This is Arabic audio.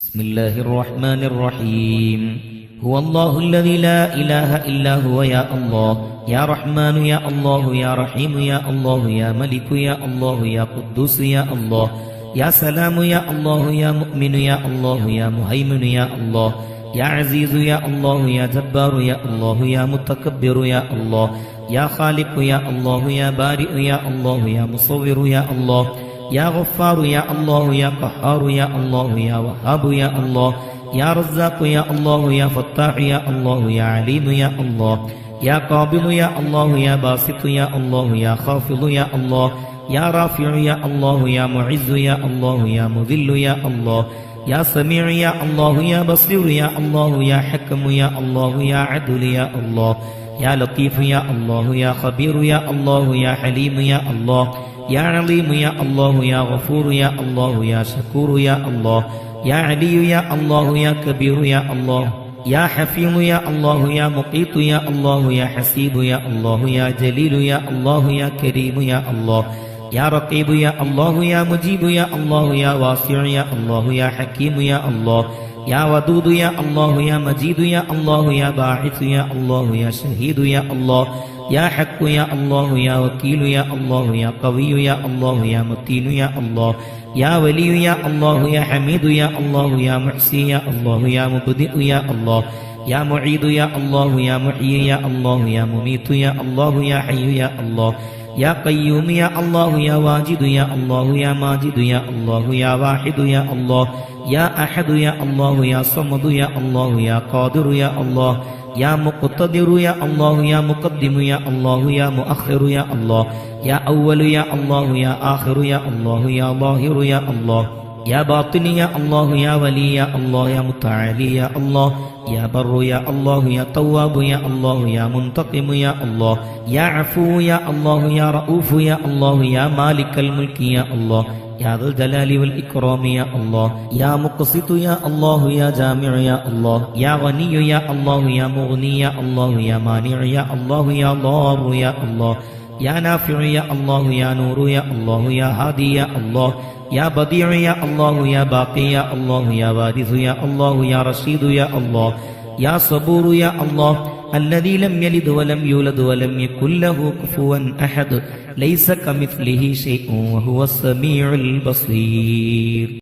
بسم الله الرحمن الرحيم هو الله الذي لا إله إلا هو يا الله يا رحمن يا الله يا رحيم يا الله يا ملك يا الله يا قدوس يا الله يا سلام يا الله يا مؤمن يا الله يا مهيمن يا الله يا عزيز يا الله يا جبار يا الله يا متكبر يا الله يا خالق يا الله يا بارئ يا الله يا مصور يا الله يا غفار يا الله يا قهار يا الله يا وهاب يا الله يا رزاق يا الله يا فتاح يا الله يا عليم يا الله يا قابض يا الله يا باسط يا الله يا خافض يا الله يا رافع يا الله يا معز يا الله يا مذل يا الله يا سميع يا الله يا بصير يا الله يا حكم يا الله يا عدل يا الله يا لطيف يا الله يا خبير يا الله يا حليم يا الله يا عليم يا الله يا غفور يا الله يا شكور يا الله يا علي يا الله يا كبير يا الله يا حفيظ يا الله يا مقيت يا الله يا حسيب يا الله يا جليل يا الله يا كريم يا الله يا رقيب يا الله يا مجيب يا الله يا واسع يا الله يا حكيم يا الله يا ودود يا الله يا مجيد يا الله يا باعث يا الله يا شهيد يا الله يا حق يا الله يا وكيل يا الله يا قوي يا الله يا متين يا الله يا ولي يا الله يا حميد يا الله يا محسي يا الله يا مبدئ يا الله يا معيد يا الله يا محيي يا الله يا مميت يا الله يا حي يا الله يا قيوم يا الله يا واجد يا الله يا ماجد يا الله يا واحد يا الله يا أحد يا الله يا صمد يا الله يا قادر يا الله يا مقتدر يا الله يا مقدم يا الله يا مؤخر يا الله يا أول يا الله يا آخر يا الله يا ظاهر يا الله يا باطن يا الله يا ولي يا الله يا متعالي يا الله يا بر يا الله يا تواب يا الله يا منتقم يا الله يا عفو يا الله يا رؤوف يا الله يا مالك الملك يا الله يا ذا الجلال والإكرام يا الله يا مقسط يا الله يا جامع يا الله يا غني يا الله يا مغني يا الله يا مانع يا الله يا ضار يا الله يا نافع يا الله يا نور يا الله يا هادي يا الله يا بديع يا الله يا باقي يا الله يا وارث يا الله يا رشيد يا الله يا صبور يا الله الذي لم يلد ولم يولد ولم يكن له كفوا أحد ليس كمثله شيء وهو السميع البصير.